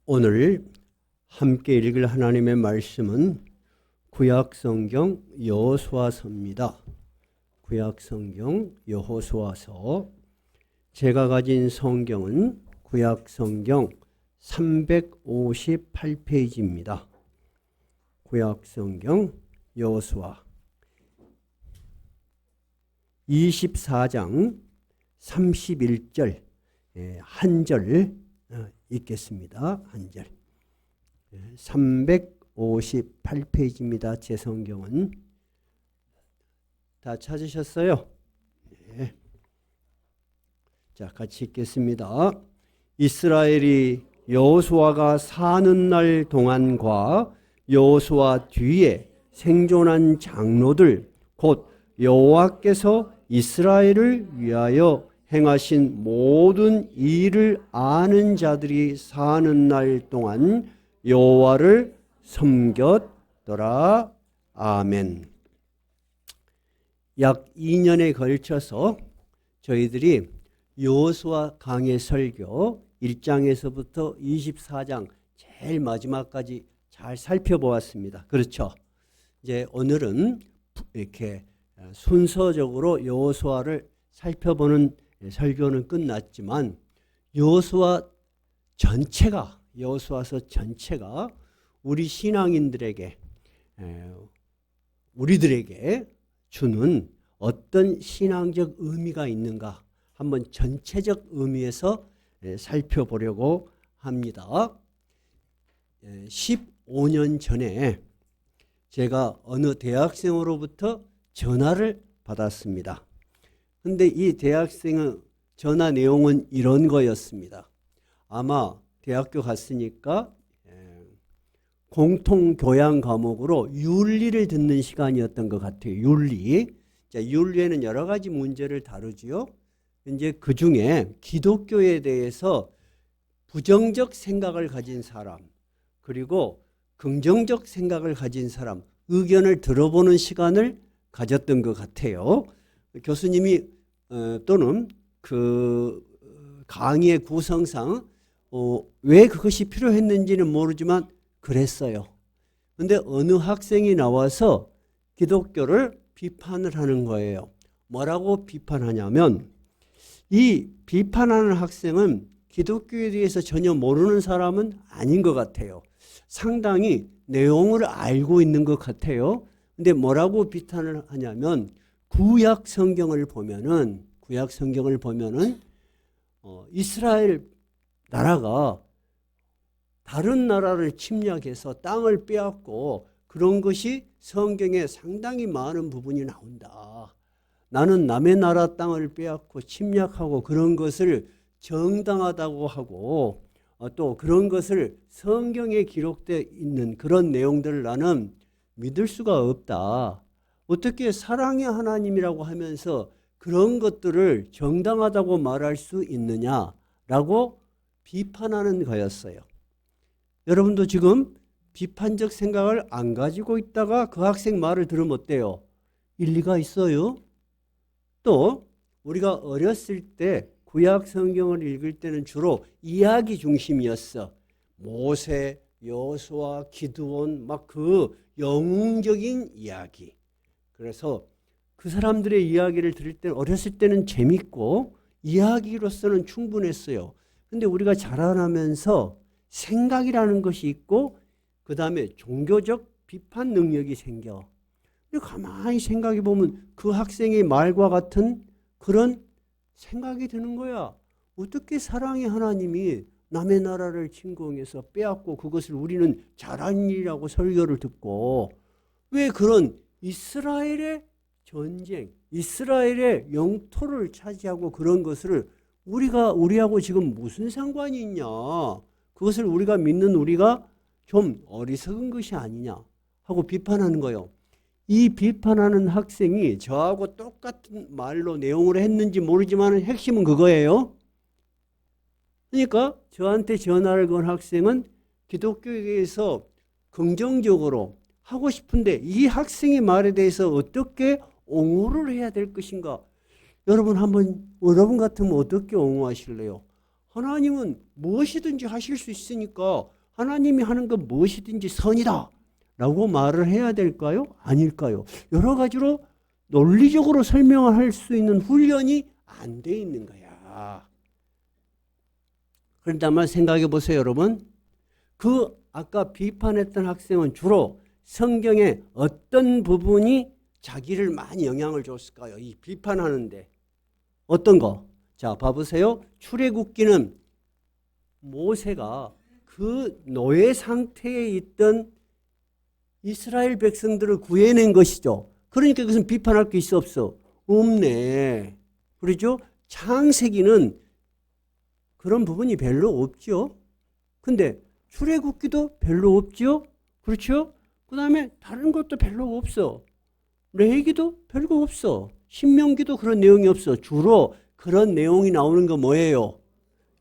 오늘 함께 읽을 하나님의 말씀은 구약성경 여호수아서입니다. 구약성경 여호수아서. 제가 가진 성경은 구약성경 358페이지입니다. 구약성경 여호수아 24장 31절 한 절 읽겠습니다. 한 절. 358페이지입니다. 제 성경은. 다 찾으셨어요? 네. 자, 같이 읽겠습니다. 이스라엘이 여호수아가 사는 날 동안과 여호수아 뒤에 생존한 장로들 곧 여호와께서 이스라엘을 위하여 행하신 모든 일을 아는 자들이 사는 날 동안 여호와를 섬겼더라. 아멘. 약 2년에 걸쳐서 저희들이 여호수아 강해 설교 1장에서부터 24장 제일 마지막까지 잘 살펴보았습니다. 그렇죠? 이제 오늘은 이렇게 순서적으로 여호수아를 살펴보는 설교는 끝났지만 여호수아서 전체가 우리 신앙인들에게 우리들에게 주는 어떤 신앙적 의미가 있는가 한번 전체적 의미에서 살펴보려고 합니다. 15년 전에 제가 어느 대학생으로부터 전화를 받았습니다. 근데 이 대학생의 전화 내용은 이런 거였습니다. 아마 대학교 갔으니까 공통교양 과목으로 윤리를 듣는 시간이었던 것 같아요. 윤리. 자, 윤리에는 여러 가지 문제를 다루지요. 이제 그 중에 기독교에 대해서 부정적 생각을 가진 사람, 그리고 긍정적 생각을 가진 사람, 의견을 들어보는 시간을 가졌던 것 같아요. 교수님이 또는 그 강의의 구성상 왜 그것이 필요했는지는 모르지만 그랬어요. 그런데 어느 학생이 나와서 기독교를 비판을 하는 거예요. 뭐라고 비판하냐면 이 비판하는 학생은 기독교에 대해서 전혀 모르는 사람은 아닌 것 같아요. 상당히 내용을 알고 있는 것 같아요. 근데 뭐라고 비판을 하냐면 구약 성경을 보면은 이스라엘 나라가 다른 나라를 침략해서 땅을 빼앗고 그런 것이 성경에 상당히 많은 부분이 나온다. 나는 남의 나라 땅을 빼앗고 침략하고 그런 것을 정당하다고 하고 또 그런 것을 성경에 기록되어 있는 그런 내용들을 나는 믿을 수가 없다. 어떻게 사랑의 하나님이라고 하면서 그런 것들을 정당하다고 말할 수 있느냐라고 비판하는 거였어요. 여러분도 지금 비판적 생각을 안 가지고 있다가 그 학생 말을 들으면 어때요? 일리가 있어요. 또 우리가 어렸을 때 구약 성경을 읽을 때는 주로 이야기 중심이었어. 모세, 여호수아, 기드온 막 그 영웅적인 이야기. 그래서 그 사람들의 이야기를 들을 때 어렸을 때는 재밌고 이야기로서는 충분했어요. 근데 우리가 자라나면서 생각이라는 것이 있고 그 다음에 종교적 비판 능력이 생겨. 가만히 생각해 보면 그 학생의 말과 같은 그런 생각이 드는 거야. 어떻게 사랑의 하나님이 남의 나라를 침공해서 빼앗고 그것을 우리는 잘한 일이라고 설교를 듣고 왜 그런 이스라엘의 전쟁, 이스라엘의 영토를 차지하고 그런 것을 우리하고 지금 무슨 상관이 있냐. 그것을 우리가 믿는 우리가 좀 어리석은 것이 아니냐 하고 비판하는 거예요. 이 비판하는 학생이 저하고 똑같은 말로 내용을 했는지 모르지만 핵심은 그거예요. 그러니까 저한테 전화를 건 학생은 기독교에 대해서 긍정적으로 하고 싶은데 이 학생의 말에 대해서 어떻게 옹호를 해야 될 것인가? 여러분 같으면 어떻게 옹호하실래요? 하나님은 무엇이든지 하실 수 있으니까 하나님이 하는 건 무엇이든지 선이다 라고 말을 해야 될까요? 아닐까요? 여러 가지로 논리적으로 설명을 할 수 있는 훈련이 안 돼 있는 거야. 그런데 한번 생각해 보세요, 여러분. 그 아까 비판했던 학생은 주로 성경의 어떤 부분이 자기를 많이 영향을 줬을까요? 이 비판하는데. 어떤 거? 자, 봐보세요. 출애굽기는 모세가 그 노예 상태에 있던 이스라엘 백성들을 구해낸 것이죠. 그러니까 그것은 비판할 게 있어 없어? 없네. 그렇죠? 창세기는 그런 부분이 별로 없죠. 근데 출애굽기도 별로 없죠. 그렇죠? 그 다음에 다른 것도 별로 없어. 레위기도 별거 없어. 신명기도 그런 내용이 없어. 주로 그런 내용이 나오는 거 뭐예요?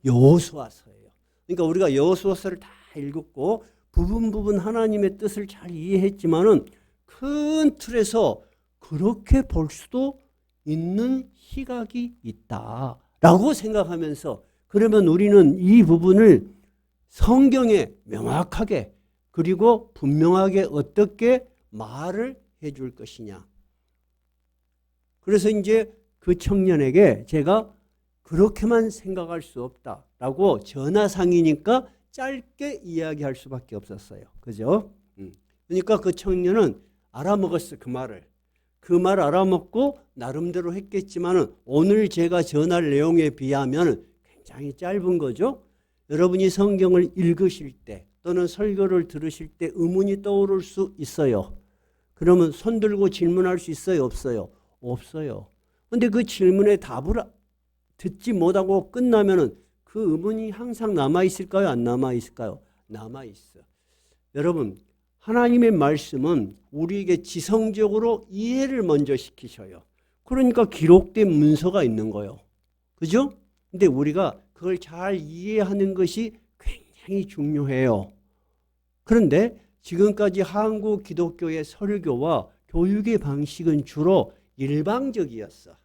여호수아서예요. 그러니까 우리가 여호수아서를 다 읽었고 부분 하나님의 뜻을 잘 이해했지만은 큰 틀에서 그렇게 볼 수도 있는 시각이 있다라고 생각하면서 그러면 우리는 이 부분을 성경에 명확하게 그리고 분명하게 어떻게 말을 해줄 것이냐. 그래서 이제 그 청년에게 제가 그렇게만 생각할 수 없다라고 전화상이니까 짧게 이야기할 수밖에 없었어요. 그죠? 그러니까 그 청년은 알아먹었어, 그 말을. 그 말 알아먹고 나름대로 했겠지만은 오늘 제가 전할 내용에 비하면 굉장히 짧은 거죠. 여러분이 성경을 읽으실 때 또는 설교를 들으실 때 의문이 떠오를 수 있어요. 그러면 손 들고 질문할 수 있어요, 없어요? 없어요. 근데 그 질문에 답을 듣지 못하고 끝나면은 그 의문이 항상 남아있을까요? 안 남아있을까요? 남아있어. 여러분, 하나님의 말씀은 우리에게 지성적으로 이해를 먼저 시키셔요. 그러니까 기록된 문서가 있는 거예요. 그죠? 근데 우리가 그걸 잘 이해하는 것이 굉장히 중요해요. 그런데 지금까지 한국 기독교의 설교와 교육의 방식은 주로 일방적이었어.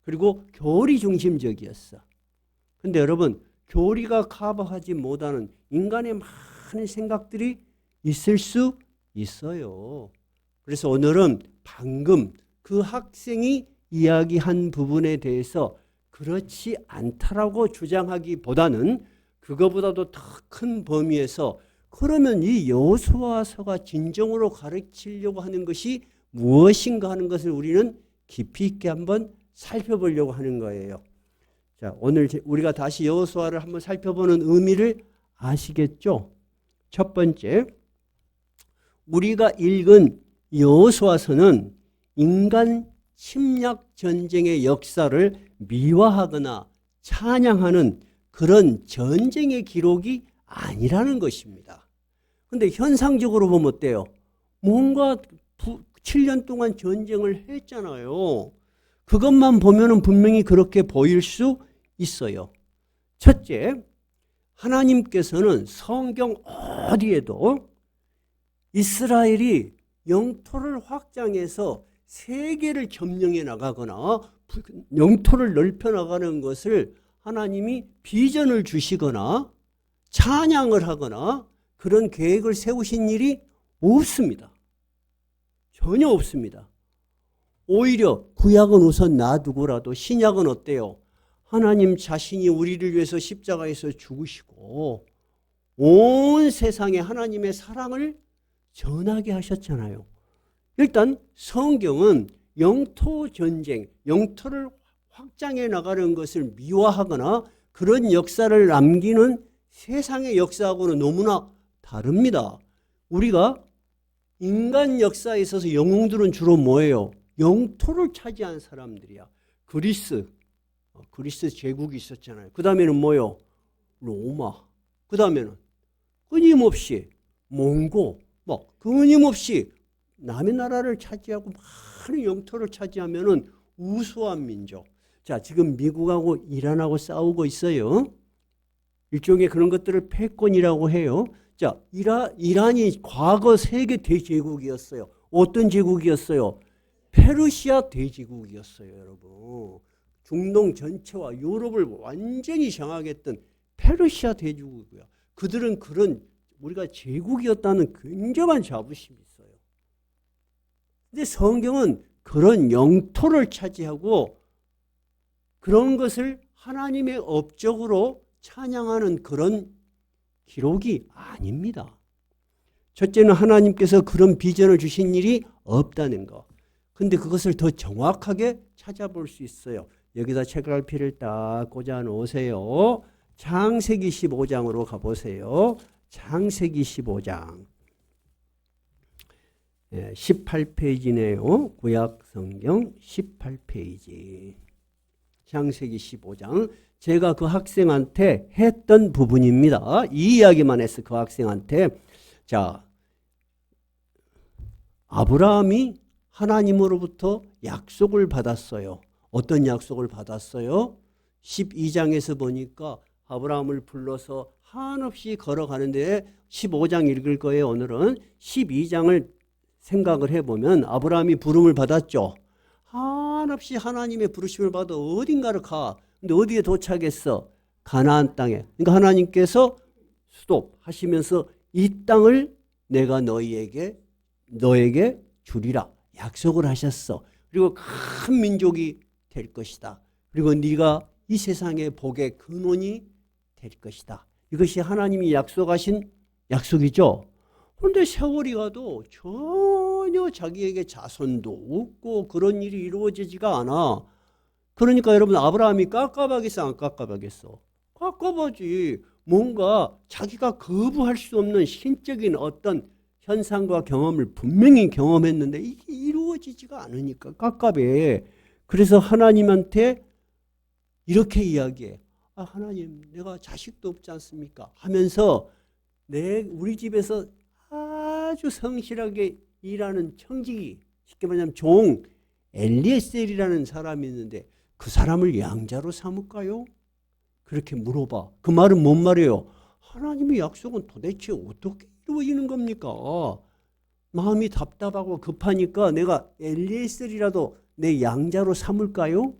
그리고 교리 중심적이었어. 근데 여러분, 교리가 커버하지 못하는 인간의 많은 생각들이 있을 수 있어요. 그래서 오늘은 방금 그 학생이 이야기한 부분에 대해서 그렇지 않다라고 주장하기보다는 그거보다도 더 큰 범위에서 그러면 이 여호수아서가 진정으로 가르치려고 하는 것이 무엇인가 하는 것을 우리는 깊이 있게 한번 살펴보려고 하는 거예요. 자, 오늘 우리가 다시 여호수아를 한번 살펴보는 의미를 아시겠죠? 첫 번째, 우리가 읽은 여호수아서는 인간 침략 전쟁의 역사를 미화하거나 찬양하는 그런 전쟁의 기록이 아니라는 것입니다. 그런데 현상적으로 보면 어때요? 뭔가 7년 동안 전쟁을 했잖아요. 그것만 보면은 분명히 그렇게 보일 수 있어요. 첫째, 하나님께서는 성경 어디에도 이스라엘이 영토를 확장해서 세계를 점령해 나가거나 영토를 넓혀 나가는 것을 하나님이 비전을 주시거나 찬양을 하거나 그런 계획을 세우신 일이 없습니다. 전혀 없습니다. 오히려 구약은 우선 놔두고라도 신약은 어때요? 하나님 자신이 우리를 위해서 십자가에서 죽으시고 온 세상에 하나님의 사랑을 전하게 하셨잖아요. 일단 성경은 영토 전쟁, 영토를 확장해 나가는 것을 미화하거나 그런 역사를 남기는 세상의 역사하고는 너무나 다릅니다. 우리가 인간 역사에 있어서 영웅들은 주로 뭐예요? 영토를 차지한 사람들이야. 그리스 제국이 있었잖아요. 그 다음에는 뭐요? 로마. 그 다음에는 끊임없이 몽고, 끊임없이 남의 나라를 차지하고 많은 영토를 차지하면은 우수한 민족. 자, 지금 미국하고 이란하고 싸우고 있어요. 일종의 그런 것들을 패권이라고 해요. 자, 이란이 과거 세계 대제국이었어요. 어떤 제국이었어요? 페르시아 대제국이었어요, 여러분. 중동 전체와 유럽을 완전히 장악했던 페르시아 대주국이고요. 그들은 그런 우리가 제국이었다는 굉장한 자부심이 있어요. 근데 성경은 그런 영토를 차지하고 그런 것을 하나님의 업적으로 찬양하는 그런 기록이 아닙니다. 첫째는 하나님께서 그런 비전을 주신 일이 없다는 거. 근데 그것을 더 정확하게 찾아볼 수 있어요. 여기다 책갈피를 딱 꽂아 놓으세요. 창세기 15장으로 가보세요. 창세기 15장 18페이지네요. 구약성경 18페이지 창세기 15장 제가 그 학생한테 했던 부분입니다. 이 이야기만 했어. 그 학생한테. 자, 아브라함이 하나님으로부터 약속을 받았어요. 어떤 약속을 받았어요? 12장에서 보니까 아브라함을 불러서 한없이 걸어가는데 15장 읽을 거예요. 오늘은 12장을 생각을 해보면 아브라함이 부름을 받았죠. 한없이 하나님의 부르심을 받아 어딘가를 가. 근데 어디에 도착했어? 가나안 땅에. 그러니까 하나님께서 스톱 하시면서 이 땅을 내가 너에게 주리라 약속을 하셨어. 그리고 큰 민족이 될 것이다. 그리고 네가 이 세상의 복의 근원이 될 것이다. 이것이 하나님이 약속하신 약속이죠. 그런데 세월이 가도 전혀 자기에게 자손도 없고 그런 일이 이루어지지가 않아. 그러니까 여러분 아브라함이 깝깝하겠어 안 깝깝하겠어? 깝깝하지. 뭔가 자기가 거부할 수 없는 신적인 어떤 현상과 경험을 분명히 경험했는데 이게 이루어지지가 않으니까 깝깝해. 그래서 하나님한테 이렇게 이야기해. 아, 하나님 내가 자식도 없지 않습니까? 하면서 우리 집에서 아주 성실하게 일하는 청지기, 쉽게 말하면 종 엘리에셀이라는 사람이 있는데 그 사람을 양자로 삼을까요? 그렇게 물어봐. 그 말은 뭔 말이에요? 하나님의 약속은 도대체 어떻게 이루어지는 겁니까? 마음이 답답하고 급하니까 내가 엘리에셀이라도 내 양자로 삼을까요?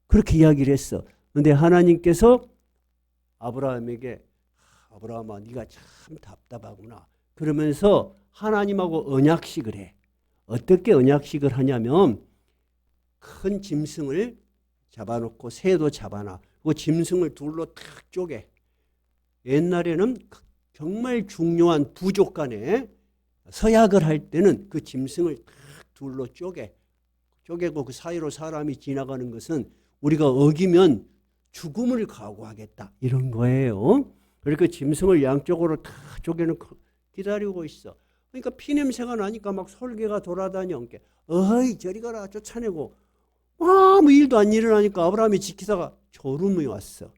그렇게 이야기를 했어. 그런데 하나님께서 아브라함에게 아브라함아 네가 참 답답하구나. 그러면서 하나님하고 언약식을 해. 어떻게 언약식을 하냐면 큰 짐승을 잡아놓고 새도 잡아놔. 그 짐승을 둘로 탁 쪼개. 옛날에는 정말 중요한 부족 간에 서약을 할 때는 그 짐승을 탁 둘로 쪼개고 그 사이로 사람이 지나가는 것은 우리가 어기면 죽음을 각오하겠다 이런 거예요. 그러니까 짐승을 양쪽으로 다 쪼개놓고 기다리고 있어. 그러니까 피냄새가 나니까 막 솔개가 돌아다녀. 어이 저리 가라 쫓아내고 아무 일도 안 일어나니까 아브라함이 지키다가 졸음이 왔어.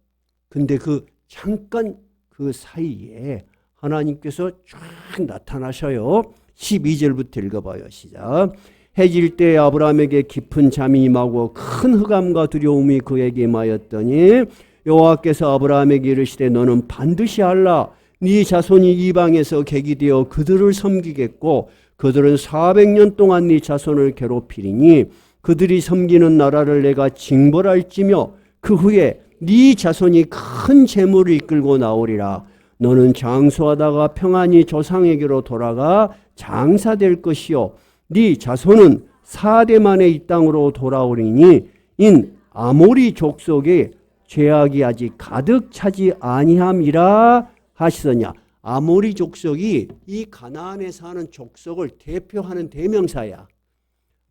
근데 그 잠깐 그 사이에 하나님께서 쫙 나타나셔요. 12절부터 읽어봐요. 시작. 해질 때 아브라함에게 깊은 잠이 임하고 큰 흑암과 두려움이 그에게 임하였더니 여호와께서 아브라함에게 이르시되 너는 반드시 알라. 네 자손이 이방에서 객이 되어 그들을 섬기겠고 그들은 400년 동안 네 자손을 괴롭히리니 그들이 섬기는 나라를 내가 징벌할지며 그 후에 네 자손이 큰 재물을 이끌고 나오리라. 너는 장수하다가 평안히 조상에게로 돌아가 장사될 것이요 네 자손은 4대 만에 이 땅으로 돌아오리니 인 아모리 족속에 죄악이 아직 가득 차지 아니함이라 하시더냐. 아모리 족속이 이 가나안에 사는 족속을 대표하는 대명사야.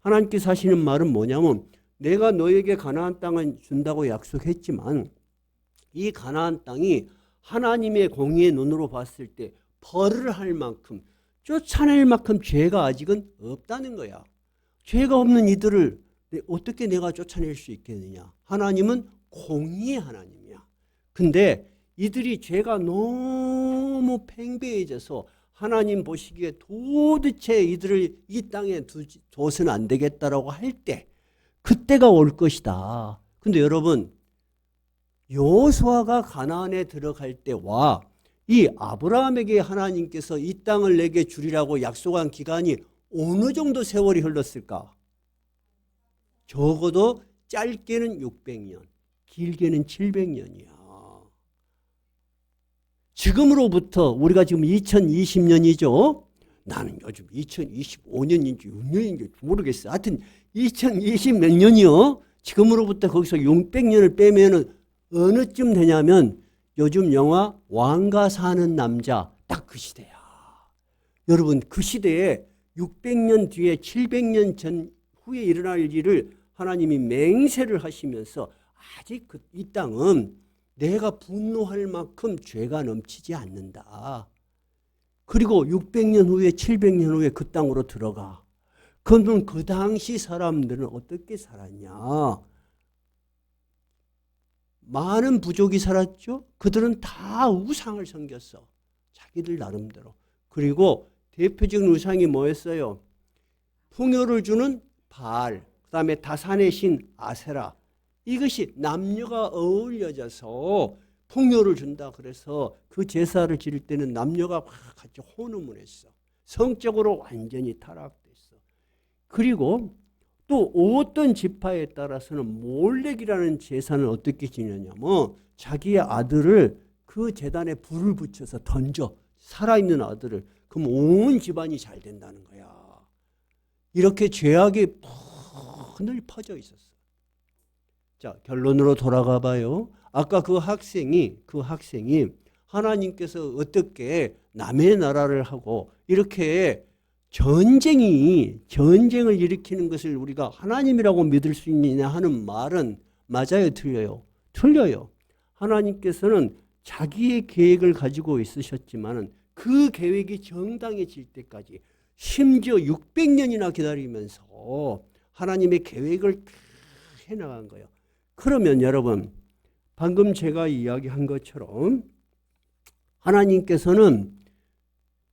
하나님께서 하시는 말은 뭐냐면 내가 너에게 가나안 땅을 준다고 약속했지만 이 가나안 땅이 하나님의 공의의 눈으로 봤을 때 벌을 할 만큼 쫓아낼 만큼 죄가 아직은 없다는 거야. 죄가 없는 이들을 어떻게 내가 쫓아낼 수 있겠느냐. 하나님은 공의의 하나님이야. 근데 이들이 죄가 너무 팽배해져서 하나님 보시기에 도대체 이들을 이 땅에 둬서는 안 되겠다라고 할 때 그때가 올 것이다. 근데 여러분 여호수아가 가나안에 들어갈 때와 이 아브라함에게 하나님께서 이 땅을 내게 주리라고 약속한 기간이 어느 정도 세월이 흘렀을까? 적어도 짧게는 600년, 길게는 700년이야. 지금으로부터 우리가 지금 2020년이죠. 나는 요즘 2025년인지 6년인지 모르겠어. 하여튼 2020 몇 년이요. 지금으로부터 거기서 600년을 빼면은 어느쯤 되냐면 요즘 영화 왕가 사는 남자 딱 그 시대야. 여러분 그 시대에 600년 뒤에 700년 전 후에 일어날 일을 하나님이 맹세를 하시면서 아직 이 땅은 내가 분노할 만큼 죄가 넘치지 않는다. 그리고 600년 후에 700년 후에 그 땅으로 들어가. 그러면 그 당시 사람들은 어떻게 살았냐? 많은 부족이 살았죠. 그들은 다 우상을 섬겼어. 자기들 나름대로. 그리고 대표적인 우상이 뭐였어요? 풍요를 주는 바알, 그 다음에 다산의 신 아세라. 이것이 남녀가 어울려져서 풍요를 준다. 그래서 그 제사를 지를 때는 남녀가 같이 혼음을 했어. 성적으로 완전히 타락됐어. 그리고 또 어떤 지파에 따라서는 몰렉이라는 제사는 어떻게 지내냐면 자기의 아들을 그 제단에 불을 붙여서 던져. 살아있는 아들을. 그럼 온 집안이 잘 된다는 거야. 이렇게 죄악이 널리 퍼져 있었어. 자, 결론으로 돌아가 봐요. 아까 그 학생이 하나님께서 어떻게 남의 나라를 하고 이렇게 전쟁을 일으키는 것을 우리가 하나님이라고 믿을 수 있느냐 하는 말은 맞아요, 틀려요? 틀려요. 하나님께서는 자기의 계획을 가지고 있으셨지만 그 계획이 정당해질 때까지 심지어 600년이나 기다리면서 하나님의 계획을 다 해나간 거예요. 그러면 여러분 방금 제가 이야기한 것처럼 하나님께서는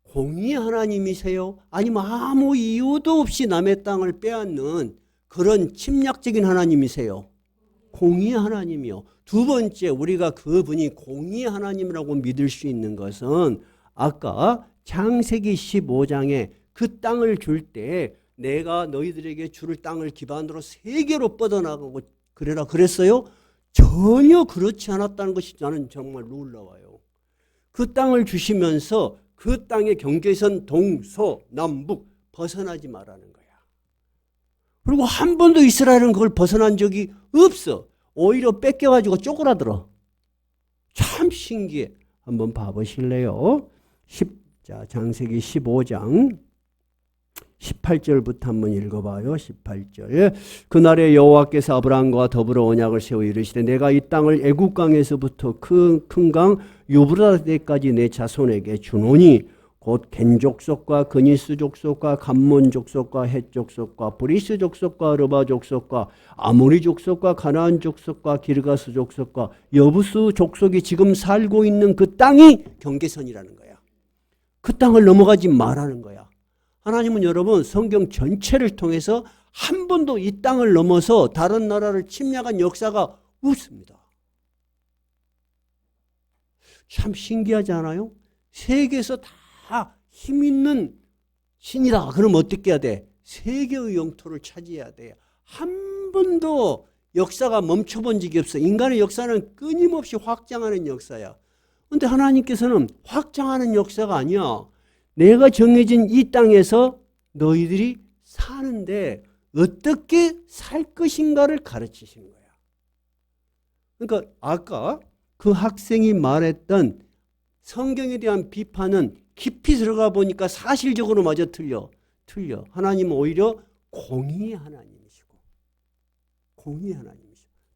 공의 하나님이세요? 아니면 아무 이유도 없이 남의 땅을 빼앗는 그런 침략적인 하나님이세요? 공의 하나님이요. 두 번째 우리가 그분이 공의 하나님이라고 믿을 수 있는 것은 아까 창세기 15장에 그 땅을 줄 때 내가 너희들에게 줄 땅을 기반으로 세계로 뻗어나가고 그래라 그랬어요? 전혀 그렇지 않았다는 것이 나는 정말 놀라워요. 그 땅을 주시면서 그 땅의 경계선 동서남북 벗어나지 말라는 거야. 그리고 한 번도 이스라엘은 그걸 벗어난 적이 없어. 오히려 뺏겨가지고 쪼그라들어. 참 신기해. 한번 봐보실래요? 창세기 15장 18절부터 한번 읽어봐요. 18절. 그날에 여호와께서 아브라함과 더불어 언약을 세워 이르시되 내가 이 땅을 애굽 강에서부터 큰 강 유브라데까지 내 자손에게 주노니 곧 겐 족속과 그니스 족속과 감몬 족속과 헷 족속과 브리스 족속과 르바 족속과 아모리 족속과 가나안 족속과 기르가스 족속과 여부스 족속이 지금 살고 있는 그 땅이 경계선이라는 거야. 그 땅을 넘어가지 말라는 거야. 하나님은 여러분 성경 전체를 통해서 한 번도 이 땅을 넘어서 다른 나라를 침략한 역사가 없습니다. 참 신기하지 않아요? 세계에서 다 힘있는 신이다. 그럼 어떻게 해야 돼? 세계의 영토를 차지해야 돼. 한 번도 역사가 멈춰본 적이 없어. 인간의 역사는 끊임없이 확장하는 역사야. 그런데 하나님께서는 확장하는 역사가 아니야. 내가 정해진 이 땅에서 너희들이 사는데 어떻게 살 것인가를 가르치시는 거야. 그러니까 아까 그 학생이 말했던 성경에 대한 비판은 깊이 들어가 보니까 사실적으로 마저 틀려. 하나님은 오히려 공의의 하나님이시고.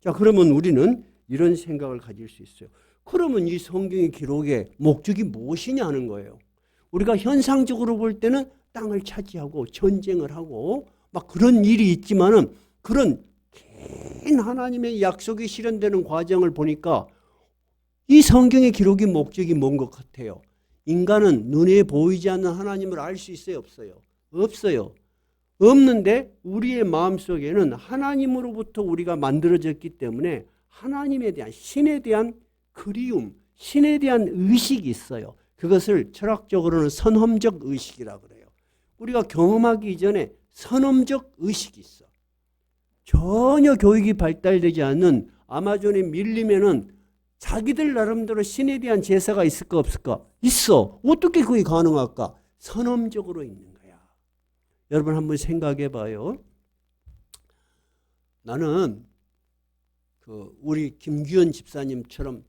자, 그러면 우리는 이런 생각을 가질 수 있어요. 그러면 이 성경의 기록의 목적이 무엇이냐 하는 거예요. 우리가 현상적으로 볼 때는 땅을 차지하고 전쟁을 하고 막 그런 일이 있지만은 그런 긴 하나님의 약속이 실현되는 과정을 보니까 이 성경의 기록의 목적이 뭔 것 같아요. 인간은 눈에 보이지 않는 하나님을 알 수 있어요? 없어요? 없어요. 없는데 우리의 마음속에는 하나님으로부터 우리가 만들어졌기 때문에 하나님에 대한 신에 대한 그리움, 신에 대한 의식이 있어요. 그것을 철학적으로는 선험적 의식이라고 그래요. 우리가 경험하기 이전에 선험적 의식이 있어. 전혀 교육이 발달되지 않는 아마존에 밀리면은 자기들 나름대로 신에 대한 제사가 있을까 없을까? 있어. 어떻게 그게 가능할까? 선험적으로 있는 거야. 여러분 한번 생각해 봐요. 나는 우리 김규현 집사님처럼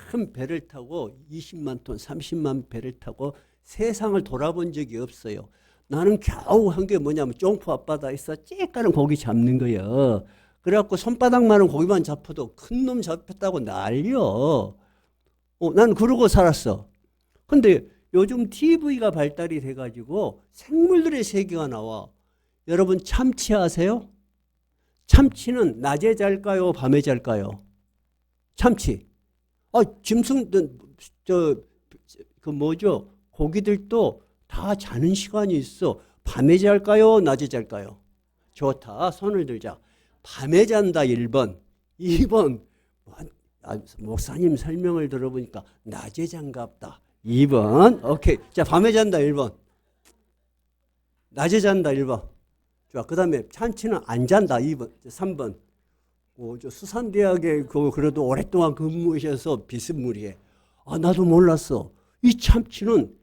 큰 배를 타고 20만 톤, 30만 배를 타고 세상을 돌아본 적이 없어요. 나는 겨우 한 게 뭐냐면 쫑포 앞바다에서 쬐까는 고기 잡는 거예요. 그래갖고 손바닥만한 고기만 잡혀도 큰 놈 잡혔다고 난리여. 나는 그러고 살았어. 근데 요즘 TV가 발달이 돼가지고 생물들의 세계가 나와. 여러분 참치 아세요? 참치는 낮에 잘까요? 밤에 잘까요? 참치. 짐승, 뭐죠? 고기들도 다 자는 시간이 있어. 밤에 잘까요? 낮에 잘까요? 좋다. 손을 들자. 밤에 잔다 1번. 2번. 목사님 설명을 들어보니까 낮에 잔갑다. 2번. 오케이. 자, 밤에 잔다 1번. 낮에 잔다 1번. 좋아. 그 다음에 참치는 안 잔다 2번. 3번. 저 수산대학에 그래도 오랫동안 근무하셔서 비스무리해. 나도 몰랐어. 이 참치는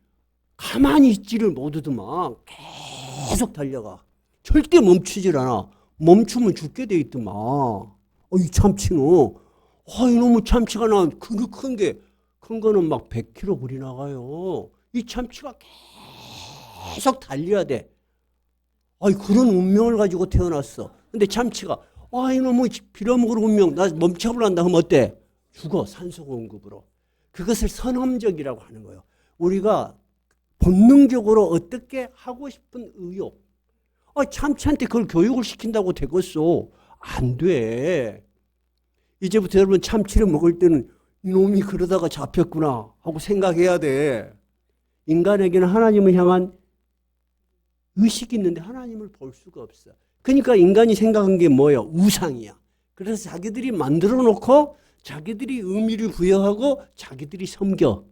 가만히 있지를 못하더만 계속 달려가. 절대 멈추질 않아. 멈추면 죽게 돼 있더만. 이 참치는. 이놈의 참치가 큰 거는 막 100kg 불이 나가요. 이 참치가 계속 달려야 돼. 그런 운명을 가지고 태어났어. 근데 참치가 이놈의 빌어먹을 운명, 나 멈춰버린다 하면 어때? 죽어. 산소 공급으로. 그것을 선험적이라고 하는 거예요. 우리가 본능적으로 어떻게 하고 싶은 의욕. 참치한테 그걸 교육을 시킨다고 되겠어. 안 돼. 이제부터 여러분 참치를 먹을 때는 이놈이 그러다가 잡혔구나 하고 생각해야 돼. 인간에게는 하나님을 향한 의식이 있는데 하나님을 볼 수가 없어. 그러니까 인간이 생각한 게 뭐예요? 우상이야. 그래서 자기들이 만들어 놓고 자기들이 의미를 부여하고 자기들이 섬겨.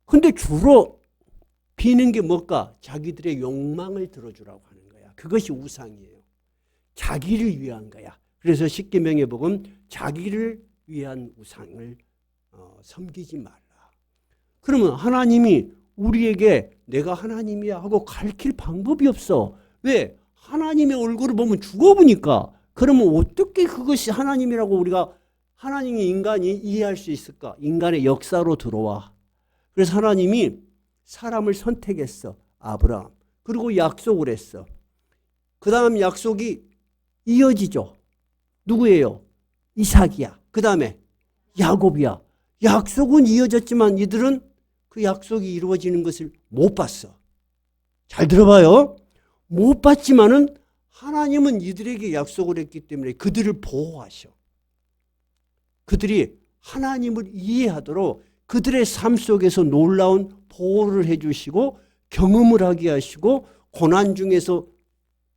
근데 주로 비는 게 뭘까? 자기들의 욕망을 들어주라고 하는 거야. 그것이 우상이에요. 자기를 위한 거야. 그래서 십계명의 복음 자기를 위한 우상을 섬기지 말라. 그러면 하나님이 우리에게 내가 하나님이야 하고 가르칠 방법이 없어. 왜? 하나님의 얼굴을 보면 죽어보니까. 그러면 어떻게 그것이 하나님이라고 우리가 하나님이 인간이 이해할 수 있을까? 인간의 역사로 들어와. 그래서 하나님이 사람을 선택했어. 아브라함. 그리고 약속을 했어. 그 다음 약속이 이어지죠. 누구예요? 이삭이야. 그 다음에 야곱이야. 약속은 이어졌지만 이들은 그 약속이 이루어지는 것을 못 봤어. 잘 들어봐요. 못 봤지만은 하나님은 이들에게 약속을 했기 때문에 그들을 보호하셔. 그들이 하나님을 이해하도록 그들의 삶 속에서 놀라운 보호를 해주시고 경험을 하게 하시고 고난 중에서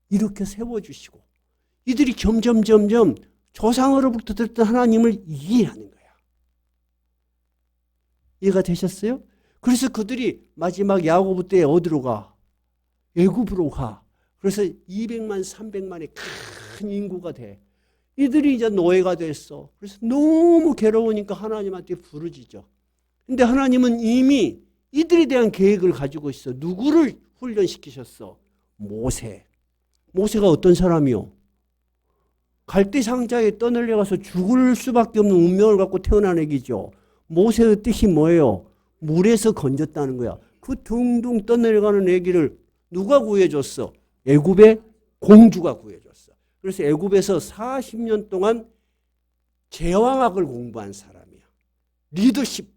일으켜 세워주시고 이들이 점점 조상으로부터 들었던 하나님을 이해하는 거야. 이해가 되셨어요? 그래서 그들이 마지막 야고보 때 어디로 가? 애굽으로 가. 그래서 200만, 300만의 큰 인구가 돼. 이들이 이제 노예가 됐어. 그래서 너무 괴로우니까 하나님한테 부르짖어. 근데 하나님은 이미 이들에 대한 계획을 가지고 있어. 누구를 훈련시키셨어? 모세. 모세가 어떤 사람이요? 갈대 상자에 떠내려가서 죽을 수밖에 없는 운명을 갖고 태어난 애기죠. 모세의 뜻이 뭐예요? 물에서 건졌다는 거야. 그 둥둥 떠내려가는 애기를 누가 구해줬어? 애굽의 공주가 구해줬어. 그래서 애굽에서 40년 동안 제왕학을 공부한 사람이야. 리더십,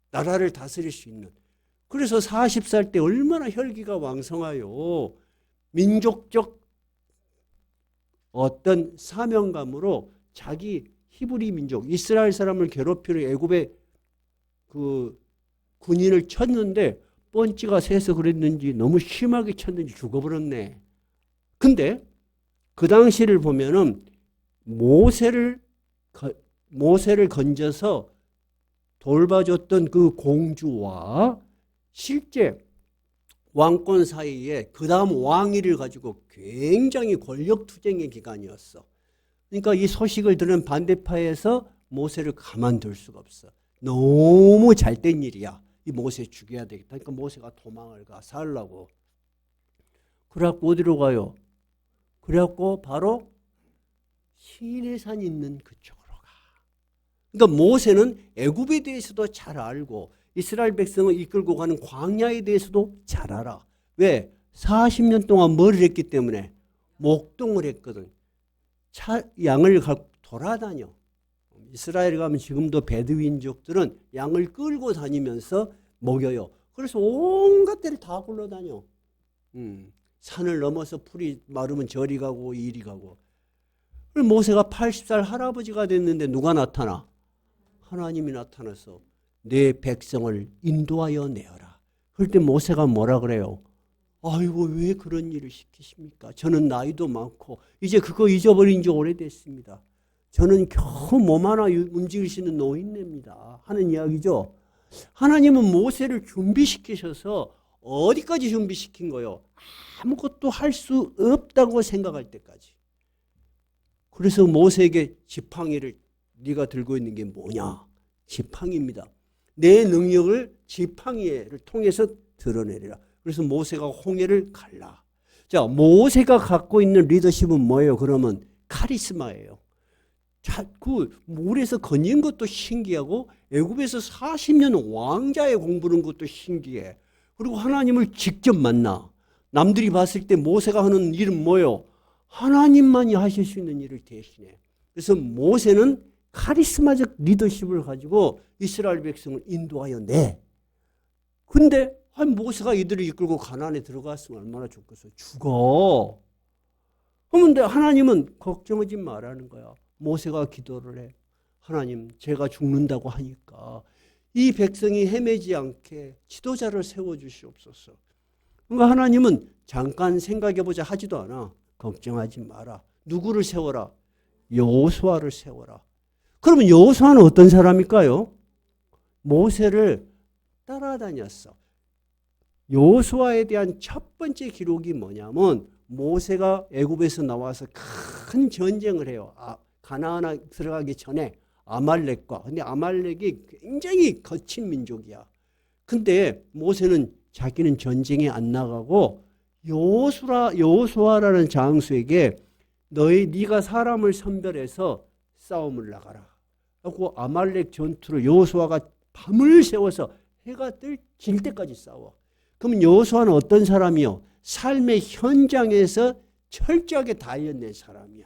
나라를 다스릴 수 있는. 그래서 40살 때 얼마나 혈기가 왕성하요. 민족적 어떤 사명감으로 자기 히브리 민족, 이스라엘 사람을 괴롭히는 애굽의 그 군인을 쳤는데 뻔찌가 새서 그랬는지 너무 심하게 쳤는지 죽어버렸네. 근데 그 당시를 보면은 모세를 건져서 돌봐줬던 그 공주와 실제 왕권 사이에 그 다음 왕위를 가지고 굉장히 권력투쟁의 기간이었어. 그러니까 이 소식을 들은 반대파에서 모세를 가만둘 수가 없어. 너무 잘된 일이야. 이 모세 죽여야 되겠다. 그러니까 모세가 도망을 가 살라고. 그래갖고 어디로 가요? 그래갖고 바로 시내산 있는 그쪽으로 가. 그러니까 모세는 애굽에 대해서도 잘 알고 이스라엘 백성을 이끌고 가는 광야에 대해서도 잘 알아. 왜? 40년 동안 뭘 했기 때문에? 목동을 했거든. 양을 갖고 돌아다녀. 이스라엘에 가면 지금도 베드윈족들은 양을 끌고 다니면서 먹여요. 그래서 온갖 데를 다 굴러다녀. 산을 넘어서 풀이 마르면 저리 가고 이리 가고. 모세가 80살 할아버지가 됐는데 누가 나타나? 하나님이 나타나서 내 백성을 인도하여 내어라. 그럴 때 모세가 뭐라 그래요? 아이고 왜 그런 일을 시키십니까? 저는 나이도 많고 이제 그거 잊어버린 지 오래됐습니다. 저는 겨우 몸 하나 움직일 수 있는 노인네입니다. 하는 이야기죠. 하나님은 모세를 준비시키셔서 어디까지 준비시킨 거요? 아무것도 할 수 없다고 생각할 때까지. 그래서 모세에게 지팡이를 네가 들고 있는 게 뭐냐? 지팡이입니다. 내 능력을 지팡이를 통해서 드러내리라. 그래서 모세가 홍해를 갈라. 자, 모세가 갖고 있는 리더십은 뭐예요? 그러면 카리스마예요. 그 물에서 건진 것도 신기하고 애굽에서 40년 왕자의 공부는 것도 신기해. 그리고 하나님을 직접 만나. 남들이 봤을 때 모세가 하는 일은 뭐예요? 하나님만이 하실 수 있는 일을 대신해. 그래서 모세는 카리스마적 리더십을 가지고 이스라엘 백성을 인도하여 내. 근데 모세가 이들을 이끌고 가나안에 들어갔으면 얼마나 좋겠어. 죽어. 그런데 하나님은 걱정하지 말라는 거야. 모세가 기도를 해. 하나님, 제가 죽는다고 하니까 이 백성이 헤매지 않게 지도자를 세워주시옵소서. 그러니까 하나님은 잠깐 생각해보자 하지도 않아. 걱정하지 마라. 누구를 세워라? 여호수아를 세워라. 그러면 여호수아는 어떤 사람일까요? 모세를 따라다녔어. 여호수아에 대한 첫 번째 기록이 뭐냐면 모세가 애굽에서 나와서 큰 전쟁을 해요. 가나안 들어가기 전에 아말렉과. 근데 아말렉이 굉장히 거친 민족이야. 근데 모세는 자기는 전쟁에 안 나가고 여호수아라는 장수에게 네가 사람을 선별해서 싸움을 나가라. 그리고 아말렉 전투를 여호수아가 밤을 새워서 해가 질 때까지 싸워. 그럼 여호수아는 어떤 사람이요? 삶의 현장에서 철저하게 단련된 사람이야.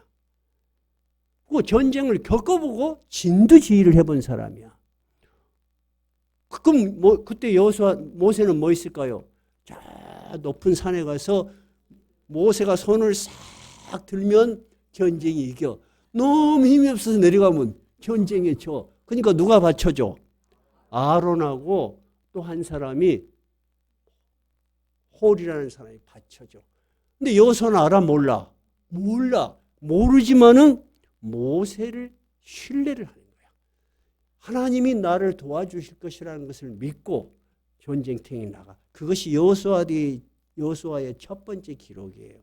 그 전쟁을 겪어보고 진두지휘를 해본 사람이야. 그럼 그때 모세는 뭐 있을까요? 저 높은 산에 가서 모세가 손을 싹 들면 전쟁이 이겨. 너무 힘이 없어서 내려가면 전쟁에 져. 그러니까 누가 받쳐줘? 아론하고 또 한 사람이 홀이라는 사람이 받쳐줘. 근데 여호수아는 알아? 몰라? 몰라. 모르지만은 모세를 신뢰를 하는 거야. 하나님이 나를 도와주실 것이라는 것을 믿고 전쟁터에 나가. 그것이 여호수아의 첫 번째 기록이에요.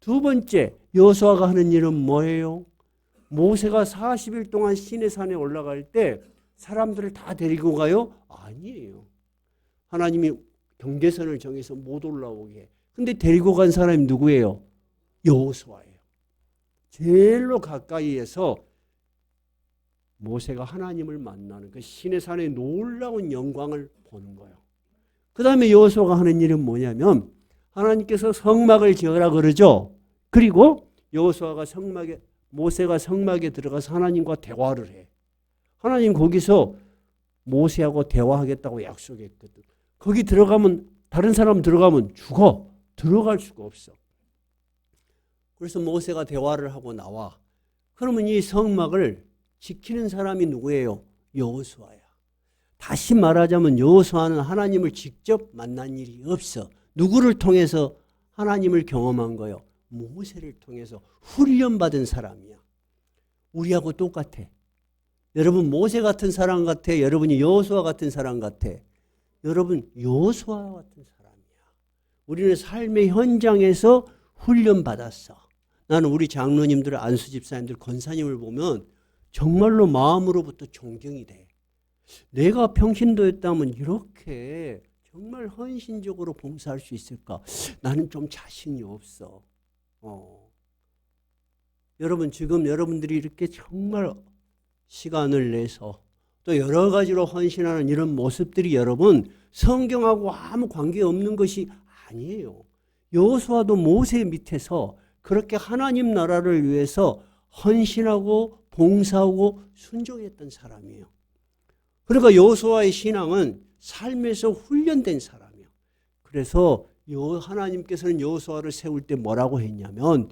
두 번째, 여호수아가 하는 일은 뭐예요? 모세가 40일 동안 시내산에 올라갈 때 사람들을 다 데리고 가요? 아니에요. 하나님이 경계선을 정해서 못 올라오게 해. 근데 데리고 간 사람이 누구예요? 여호수아예요. 제일로 가까이에서 모세가 하나님을 만나는 그 시내산의 놀라운 영광을 보는 거예요. 그 다음에 여호수아가 하는 일은 뭐냐면 하나님께서 성막을 지어라 그러죠. 그리고 모세가 성막에 들어가서 하나님과 대화를 해. 하나님 거기서 모세하고 대화하겠다고 약속했거든. 거기 들어가면 다른 사람 들어가면 죽어. 들어갈 수가 없어. 그래서 모세가 대화를 하고 나와. 그러면 이 성막을 지키는 사람이 누구예요? 여호수아야. 다시 말하자면 여호수아는 하나님을 직접 만난 일이 없어. 누구를 통해서 하나님을 경험한 거예요? 모세를 통해서 훈련받은 사람이야. 우리하고 똑같아. 여러분 모세 같은 사람 같아? 여러분이 여호수아 같은 사람 같아? 여러분 여호수아 같은 사람이야. 우리는 삶의 현장에서 훈련받았어. 나는 우리 장로님들, 안수 집사님들, 권사님을 보면 정말로 마음으로부터 존경이 돼. 내가 평신도였다면 이렇게 정말 헌신적으로 봉사할 수 있을까? 나는 좀 자신이 없어. 여러분, 지금 여러분들이 이렇게 정말 시간을 내서 또 여러 가지로 헌신하는 이런 모습들이 여러분 성경하고 아무 관계없는 것이 아니에요. 여호수아도 모세 밑에서 그렇게 하나님 나라를 위해서 헌신하고 봉사하고 순종했던 사람이에요. 그러니까 여호수아의 신앙은 삶에서 훈련된 사람이에요. 그래서 하나님께서는 여호수아를 세울 때 뭐라고 했냐면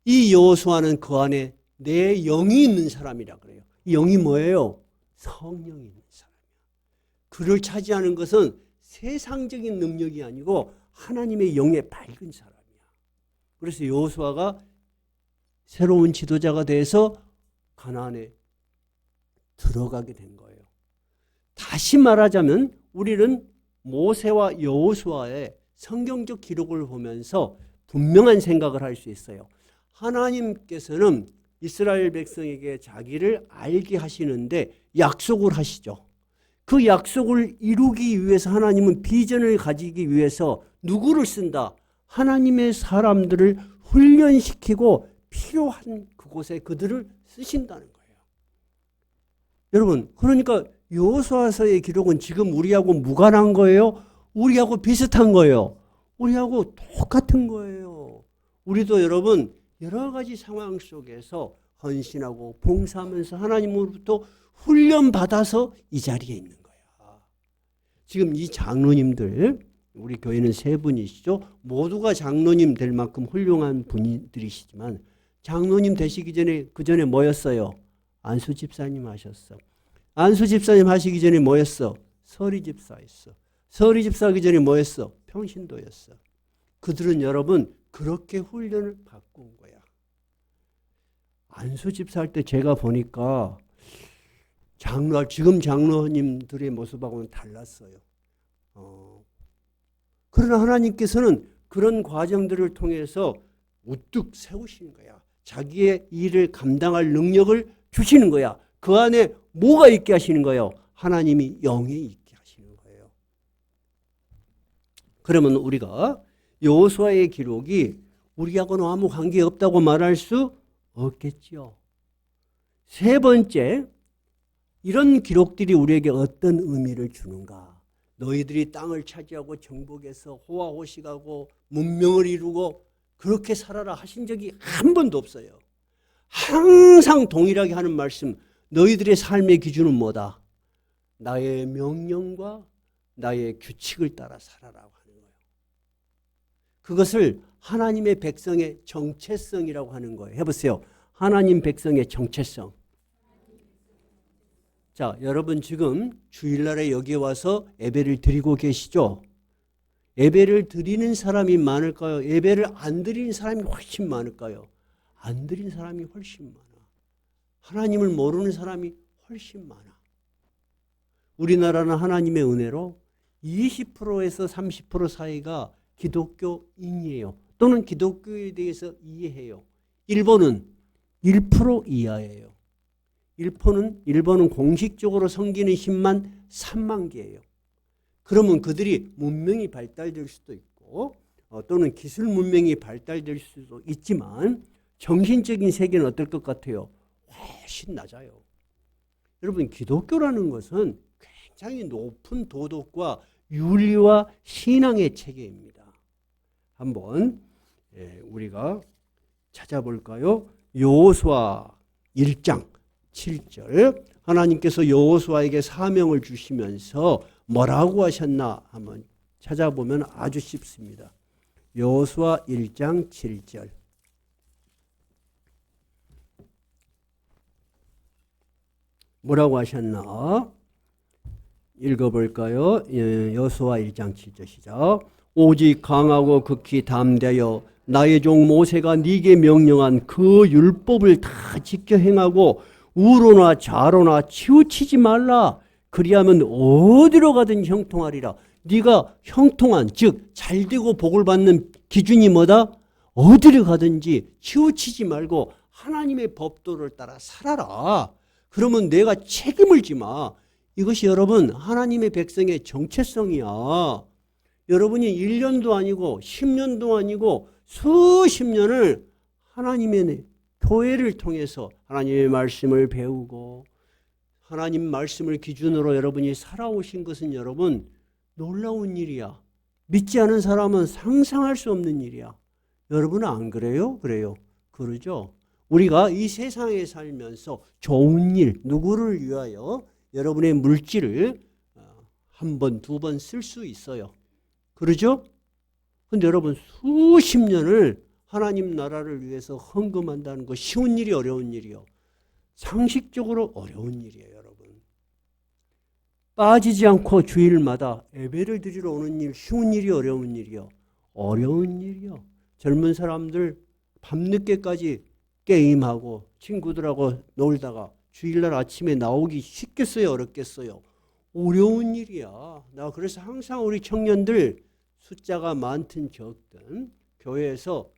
이 여호수아는 그 안에 내 영이 있는 사람이라 그래요. 이 영이 뭐예요? 성령이 있는 사람이야. 그를 차지하는 것은 세상적인 능력이 아니고 하나님의 영에 밝은 사람이야. 그래서 여호수아가 새로운 지도자가 돼서 가나안에 들어가게 된 거예요. 다시 말하자면 우리는 모세와 여호수아의 성경적 기록을 보면서 분명한 생각을 할 수 있어요. 하나님께서는 이스라엘 백성에게 자기를 알게 하시는데 약속을 하시죠. 그 약속을 이루기 위해서 하나님은 비전을 가지기 위해서 누구를 쓴다? 하나님의 사람들을 훈련시키고 필요한 그곳에 그들을 쓰신다는 거예요. 여러분, 그러니까 여호수아서의 기록은 지금 우리하고 무관한 거예요? 우리하고 비슷한 거예요? 우리하고 똑같은 거예요. 우리도 여러분 여러 가지 상황 속에서 헌신하고 봉사하면서 하나님으로부터 훈련받아서 이 자리에 있는 거야. 지금 이 장로님들, 우리 교회는 3분이시죠. 모두가 장로님 될 만큼 훌륭한 분들이시지만 장로님 되시기 전에 그 전에 뭐였어요? 안수 집사님 하셨어. 안수 집사님 하시기 전에 뭐였어? 서리 집사였어. 서리 집사하기 전에 뭐였어? 평신도였어. 그들은 여러분 그렇게 훈련을 받고 온 거야. 안수 집사 할 때 제가 보니까 지금 장로님들의 모습하고는 달랐어요. 그러나 하나님께서는 그런 과정들을 통해서 우뚝 세우시는 거야. 자기의 일을 감당할 능력을 주시는 거야. 그 안에 뭐가 있게 하시는 거예요? 하나님이 영에 있게 하시는 거예요. 그러면 우리가 여호수아의 기록이 우리하고는 아무 관계없다고 말할 수 없겠지요. 3번째, 이런 기록들이 우리에게 어떤 의미를 주는가? 너희들이 땅을 차지하고 정복해서 호화호식하고 문명을 이루고 그렇게 살아라 하신 적이 한 번도 없어요. 항상 동일하게 하는 말씀, 너희들의 삶의 기준은 뭐다? 나의 명령과 나의 규칙을 따라 살아라고 하는 거예요. 그것을 하나님의 백성의 정체성이라고 하는 거예요. 해보세요. 하나님 백성의 정체성. 자, 여러분 지금 주일날에 여기에 와서 예배를 드리고 계시죠? 예배를 드리는 사람이 많을까요? 예배를 안 드리는 사람이 훨씬 많을까요? 안 드리는 사람이 훨씬 많아. 하나님을 모르는 사람이 훨씬 많아. 우리나라는 하나님의 은혜로 20%에서 30% 사이가 기독교인이에요. 또는 기독교에 대해서 이해해요. 일본은 1% 이하예요. 일본은 공식적으로 섬기는 신만 3만 개예요. 그러면 그들이 문명이 발달될 수도 있고 또는 기술 문명이 발달될 수도 있지만 정신적인 세계는 어떨 것 같아요? 훨씬 낮아요. 여러분, 기독교라는 것은 굉장히 높은 도덕과 윤리와 신앙의 체계입니다. 한번 우리가 찾아볼까요? 여호수아 1장 7절, 하나님께서 여호수아에게 사명을 주시면서 뭐라고 하셨나 한번 찾아보면 아주 쉽습니다. 여호수아 1장 7절. 뭐라고 하셨나? 읽어볼까요? 여호수아 1장 7절 시작. 오직 강하고 극히 담대하여 나의 종 모세가 네게 명령한 그 율법을 다 지켜 행하고 우로나 좌로나 치우치지 말라. 그리하면 어디로 가든 형통하리라. 네가 형통한, 즉 잘되고 복을 받는 기준이 뭐다? 어디를 가든지 치우치지 말고 하나님의 법도를 따라 살아라. 그러면 내가 책임을 지마. 이것이 여러분 하나님의 백성의 정체성이야. 여러분이 1년도 아니고 10년도 아니고 수십 년을 하나님의 교회를 통해서 하나님의 말씀을 배우고 하나님 말씀을 기준으로 여러분이 살아오신 것은 여러분 놀라운 일이야. 믿지 않은 사람은 상상할 수 없는 일이야. 여러분은 안 그래요? 그래요. 그러죠. 우리가 이 세상에 살면서 좋은 일, 누구를 위하여 여러분의 물질을 한 번, 두 번 쓸 수 있어요. 그러죠? 근데 여러분 수십 년을 하나님 나라를 위해서 헌금한다는 거 쉬운 일이 어려운 일이요. 상식적으로 어려운 일이에요, 여러분. 빠지지 않고 주일마다 예배를 드리러 오는 일 쉬운 일이 어려운 일이요. 어려운 일이요. 젊은 사람들 밤늦게까지 게임하고 친구들하고 놀다가 주일날 아침에 나오기 쉽겠어요, 어렵겠어요? 어려운 일이야. 나 그래서 항상 우리 청년들 숫자가 많든 적든 교회에서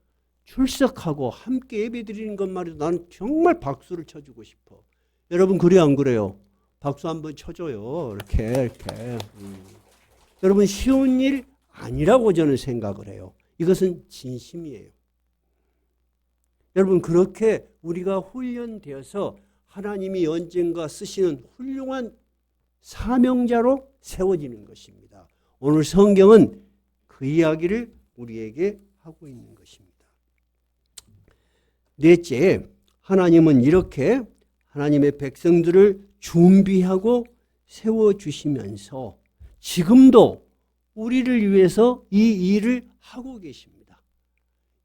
출석하고 함께 예배 드리는 것만 해도 나는 정말 박수를 쳐주고 싶어. 여러분 그래 안 그래요? 박수 한번 쳐줘요. 이렇게. 여러분 쉬운 일 아니라고 저는 생각을 해요. 이것은 진심이에요. 여러분 그렇게 우리가 훈련되어서 하나님이 언젠가 쓰시는 훌륭한 사명자로 세워지는 것입니다. 오늘 성경은 그 이야기를 우리에게 하고 있는 것입니다. 넷째, 하나님은 이렇게 하나님의 백성들을 준비하고 세워주시면서 지금도 우리를 위해서 이 일을 하고 계십니다.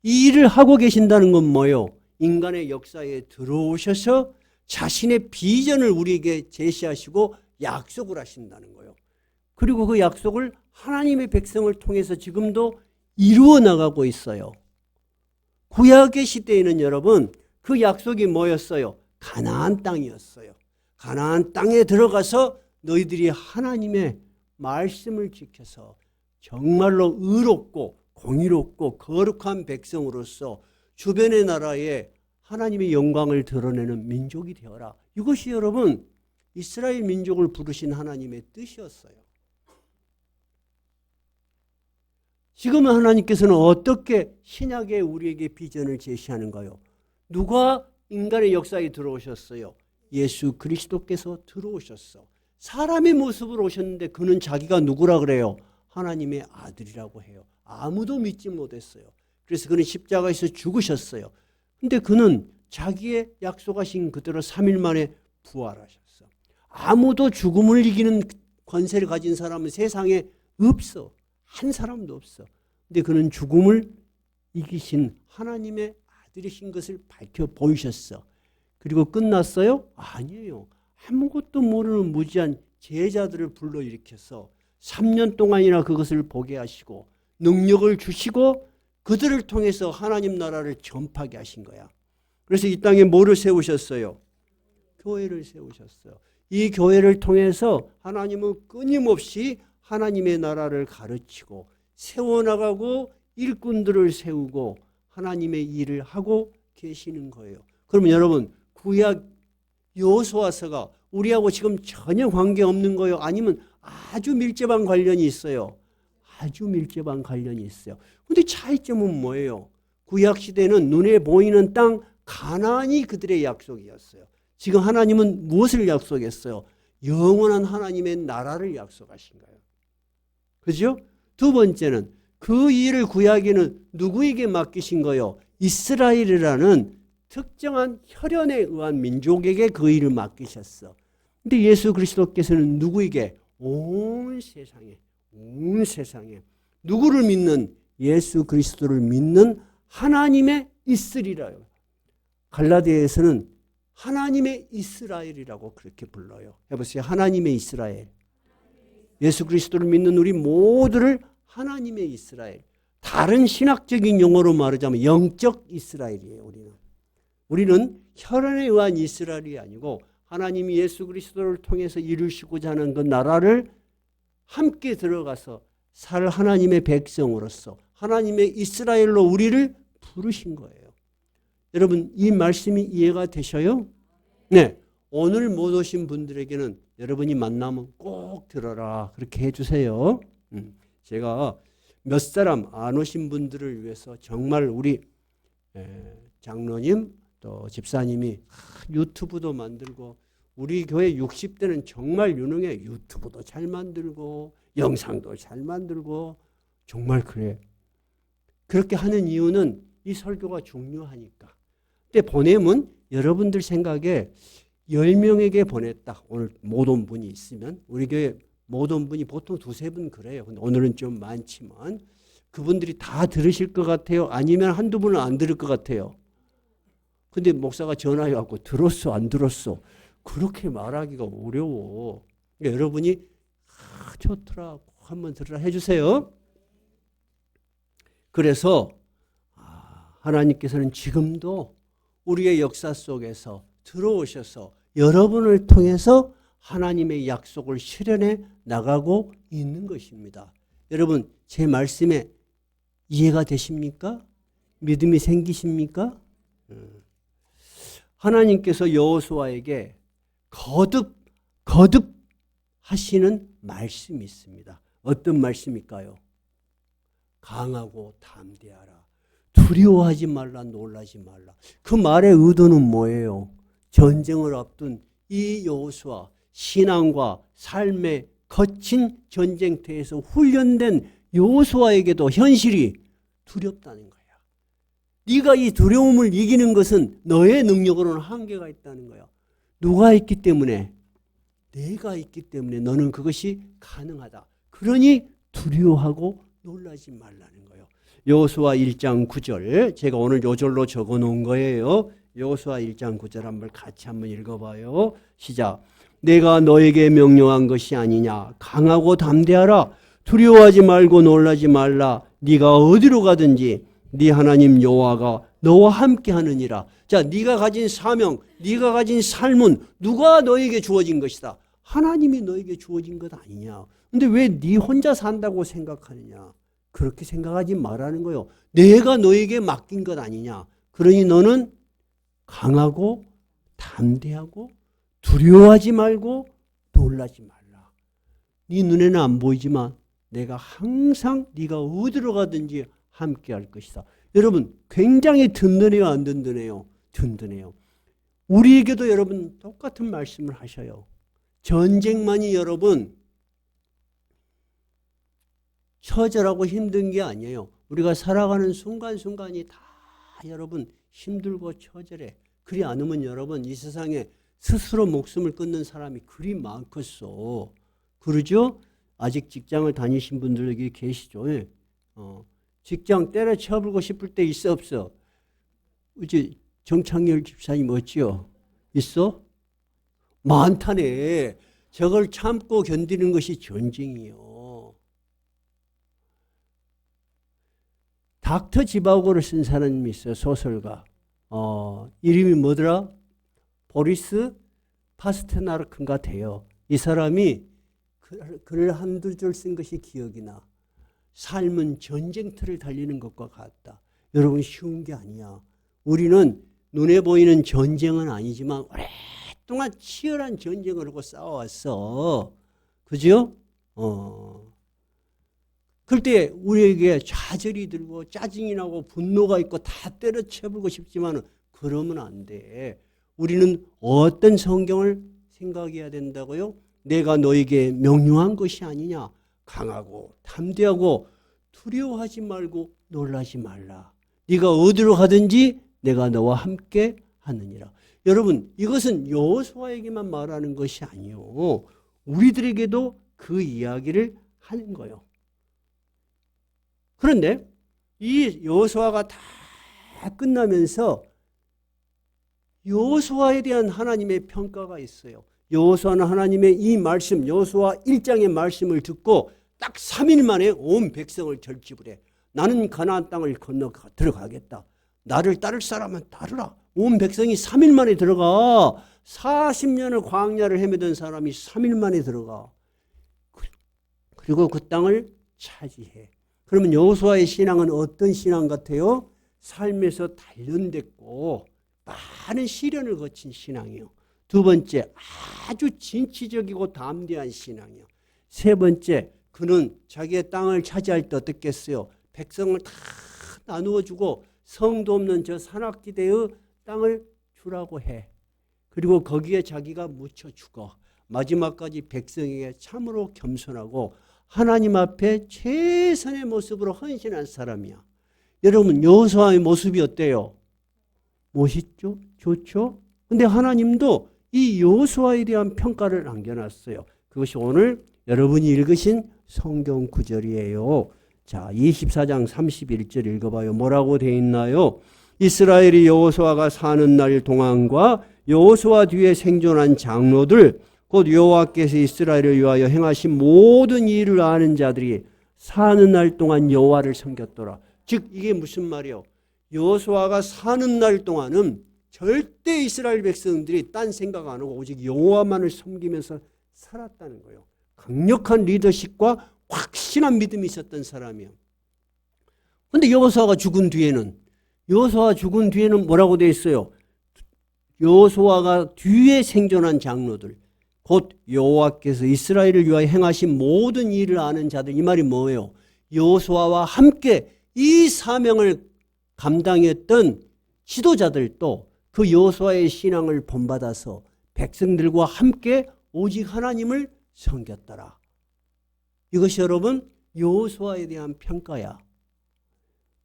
이 일을 하고 계신다는 건 뭐예요? 인간의 역사에 들어오셔서 자신의 비전을 우리에게 제시하시고 약속을 하신다는 거예요. 그리고 그 약속을 하나님의 백성을 통해서 지금도 이루어 나가고 있어요. 구약의 시대에는 여러분 그 약속이 뭐였어요? 가나안 땅이었어요. 가나안 땅에 들어가서 너희들이 하나님의 말씀을 지켜서 정말로 의롭고 공의롭고 거룩한 백성으로서 주변의 나라에 하나님의 영광을 드러내는 민족이 되어라. 이것이 여러분 이스라엘 민족을 부르신 하나님의 뜻이었어요. 지금은 하나님께서는 어떻게 신약에 우리에게 비전을 제시하는가요? 누가 인간의 역사에 들어오셨어요? 예수 그리스도께서 들어오셨어. 사람의 모습으로 오셨는데 그는 자기가 누구라 그래요? 하나님의 아들이라고 해요. 아무도 믿지 못했어요. 그래서 그는 십자가에서 죽으셨어요. 근데 그는 자기의 약속하신 그대로 3일 만에 부활하셨어. 아무도 죽음을 이기는 권세를 가진 사람은 세상에 없어. 한 사람도 없어. 근데 그는 죽음을 이기신 하나님의 아들이신 것을 밝혀 보이셨어. 그리고 끝났어요? 아니에요. 아무것도 모르는 무지한 제자들을 불러일으켜서 3년 동안이나 그것을 보게 하시고 능력을 주시고 그들을 통해서 하나님 나라를 전파하게 하신 거야. 그래서 이 땅에 뭐를 세우셨어요? 교회를 세우셨어요. 이 교회를 통해서 하나님은 끊임없이 하나님의 나라를 가르치고 세워나가고 일꾼들을 세우고 하나님의 일을 하고 계시는 거예요. 그러면 여러분 구약 여호수아서가 우리하고 지금 전혀 관계없는 거예요? 아니면 아주 밀접한 관련이 있어요? 아주 밀접한 관련이 있어요. 그런데 차이점은 뭐예요? 구약 시대는 눈에 보이는 땅 가나안이 그들의 약속이었어요. 지금 하나님은 무엇을 약속했어요? 영원한 하나님의 나라를 약속하신 거예요. 그렇죠? 두 번째는 그 일을 구약에는 누구에게 맡기신 거예요? 이스라엘이라는 특정한 혈연에 의한 민족에게 그 일을 맡기셨어. 근데 예수 그리스도께서는 누구에게? 온 세상에 누구를 믿는? 예수 그리스도를 믿는 하나님의 이스라엘. 갈라디아에서는 하나님의 이스라엘이라고 그렇게 불러요. 해보세요. 하나님의 이스라엘. 예수 그리스도를 믿는 우리 모두를 하나님의 이스라엘. 다른 신학적인 용어로 말하자면 영적 이스라엘이에요. 우리는 혈연에 의한 이스라엘이 아니고 하나님이 예수 그리스도를 통해서 이루시고자 하는 그 나라를 함께 들어가서 살 하나님의 백성으로서 하나님의 이스라엘로 우리를 부르신 거예요. 여러분 이 말씀이 이해가 되셔요? 네. 오늘 못 오신 분들에게는 여러분이 만나면 꼭 들어라 그렇게 해주세요. 제가 몇 사람 안 오신 분들을 위해서 정말 우리 장로님 또 집사님이 유튜브도 만들고 우리 교회 60대는 정말 유능해. 유튜브도 잘 만들고 영상도 잘 만들고 정말 그래. 그렇게 하는 이유는 이 설교가 중요하니까. 근데 보내면 여러분들 생각에 10명에게 보냈다. 오늘 못 온 분이 있으면 우리 교회 못 온 분이 보통 2-3분 그래요. 근데 오늘은 좀 많지만 그분들이 다 들으실 것 같아요? 아니면 한두 분은 안 들을 것 같아요? 근데 목사가 전화해 갖고 들었어 안 들었어 그렇게 말하기가 어려워. 그러니까 여러분이 좋더라 한번 들으라 해주세요. 그래서 하나님께서는 지금도 우리의 역사 속에서 들어오셔서 여러분을 통해서 하나님의 약속을 실현해 나가고 있는 것입니다. 여러분 제 말씀에 이해가 되십니까? 믿음이 생기십니까? 하나님께서 여호수아에게 거듭 하시는 말씀이 있습니다. 어떤 말씀일까요? 강하고 담대하라. 두려워하지 말라, 놀라지 말라. 그 말의 의도는 뭐예요? 전쟁을 앞둔 이 여호수아, 신앙과 삶의 거친 전쟁터에서 훈련된 여호수아에게도 현실이 두렵다는 거야. 네가 이 두려움을 이기는 것은 너의 능력으로는 한계가 있다는 거야. 누가 있기 때문에? 내가 있기 때문에 너는 그것이 가능하다. 그러니 두려워하고 놀라지 말라는 거예요. 여호수아 1장 9절 제가 오늘 요절로 적어놓은 거예요. 여호수아 1장 9절 한번 같이 한번 읽어봐요. 시작. 내가 너에게 명령한 것이 아니냐. 강하고 담대하라. 두려워하지 말고 놀라지 말라. 네가 어디로 가든지 네 하나님 여호와가 너와 함께 하느니라. 자, 네가 가진 사명, 네가 가진 삶은 누가 너에게 주어진 것이다. 하나님이 너에게 주어진 것 아니냐. 근데 왜 네 혼자 산다고 생각하느냐. 그렇게 생각하지 말라는 거예요. 내가 너에게 맡긴 것 아니냐. 그러니 너는 강하고 담대하고 두려워하지 말고 놀라지 말라. 네 눈에는 안 보이지만 내가 항상 네가 어디로 가든지 함께 할 것이다. 여러분 굉장히 든든해요, 안 든든해요? 든든해요. 우리에게도 여러분 똑같은 말씀을 하셔요. 전쟁만이 여러분 처절하고 힘든 게 아니에요. 우리가 살아가는 순간순간이 다 여러분 힘들고 처절해. 그리 않으면 여러분 이 세상에 스스로 목숨을 끊는 사람이 그리 많겠어. 그러죠? 아직 직장을 다니신 분들 여기 계시죠? 직장 때려쳐버리고 싶을 때 있어 없어? 이제 정창열 집사님 어찌요? 있어? 많다네. 저걸 참고 견디는 것이 전쟁이요. 닥터 지바고를 쓴 사람이 있어요. 소설가. 이름이 뭐더라? 보리스 파스테나르크인가 돼요. 이 사람이 글을 한두 줄 쓴 것이 기억이 나. 삶은 전쟁터를 달리는 것과 같다. 여러분 쉬운 게 아니야. 우리는 눈에 보이는 전쟁은 아니지만 오랫동안 치열한 전쟁을 하고 싸워왔어. 그죠? 그럴 때 우리에게 좌절이 들고 짜증이 나고 분노가 있고 다 때려쳐버리고 싶지만 그러면 안 돼. 우리는 어떤 성경을 생각해야 된다고요? 내가 너에게 명령한 것이 아니냐. 강하고 담대하고 두려워하지 말고 놀라지 말라. 네가 어디로 가든지 내가 너와 함께 하느니라. 여러분 이것은 여호수아에게만 말하는 것이 아니요. 우리들에게도 그 이야기를 하는 거예요. 그런데 이 여호수아가 다 끝나면서 여호수아에 대한 하나님의 평가가 있어요. 여호수아는 하나님의 이 말씀, 여호수아 1장의 말씀을 듣고 딱 3일 만에 온 백성을 결집을 해. 나는 가나안 땅을 건너 들어가겠다. 나를 따를 사람은 따르라. 온 백성이 3일 만에 들어가. 40년을 광야를 헤매던 사람이 3일 만에 들어가. 그리고 그 땅을 차지해. 그러면 여호수아의 신앙은 어떤 신앙 같아요? 삶에서 단련됐고 많은 시련을 거친 신앙이요. 두 번째, 아주 진취적이고 담대한 신앙이요. 세 번째, 그는 자기의 땅을 차지할 때 어떻게 했어요? 백성을 다 나누어 주고 성도 없는 저 산악지대의 땅을 주라고 해. 그리고 거기에 자기가 묻혀 죽어. 마지막까지 백성에게 참으로 겸손하고 하나님 앞에 최선의 모습으로 헌신한 사람이야. 여러분, 여호수아의 모습이 어때요? 멋있죠? 좋죠? 근데 하나님도 이 여호수아에 대한 평가를 남겨놨어요. 그것이 오늘 여러분이 읽으신 성경 구절이에요. 자, 24장 31절 읽어봐요. 뭐라고 되어 있나요? 이스라엘이 여호수아가 사는 날 동안과 여호수아 뒤에 생존한 장로들 곧 여호와께서 이스라엘을 위하여 행하신 모든 일을 아는 자들이 사는 날 동안 여호와를 섬겼더라. 즉 이게 무슨 말이에요? 여호수아가 사는 날 동안은 절대 이스라엘 백성들이 딴 생각 안 하고 오직 여호와만을 섬기면서 살았다는 거예요. 강력한 리더십과 확신한 믿음이 있었던 사람이에요. 그런데 여호수아가 죽은 뒤에는 뭐라고 되어 있어요? 여호수아가 뒤에 생존한 장로들 곧 여호와께서 이스라엘을 위하여 행하신 모든 일을 아는 자들. 이 말이 뭐예요? 여호수아와 함께 이 사명을 감당했던 지도자들도 그 여호수아의 신앙을 본받아서 백성들과 함께 오직 하나님을 섬겼더라. 이것이 여러분 여호수아에 대한 평가야.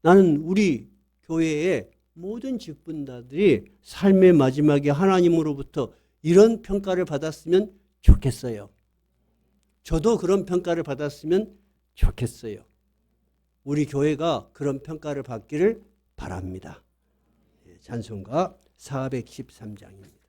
나는 우리 교회의 모든 직분자들이 삶의 마지막에 하나님으로부터 이런 평가를 받았으면 좋겠어요. 저도 그런 평가를 받았으면 좋겠어요. 우리 교회가 그런 평가를 받기를 바랍니다. 찬송가 413장입니다.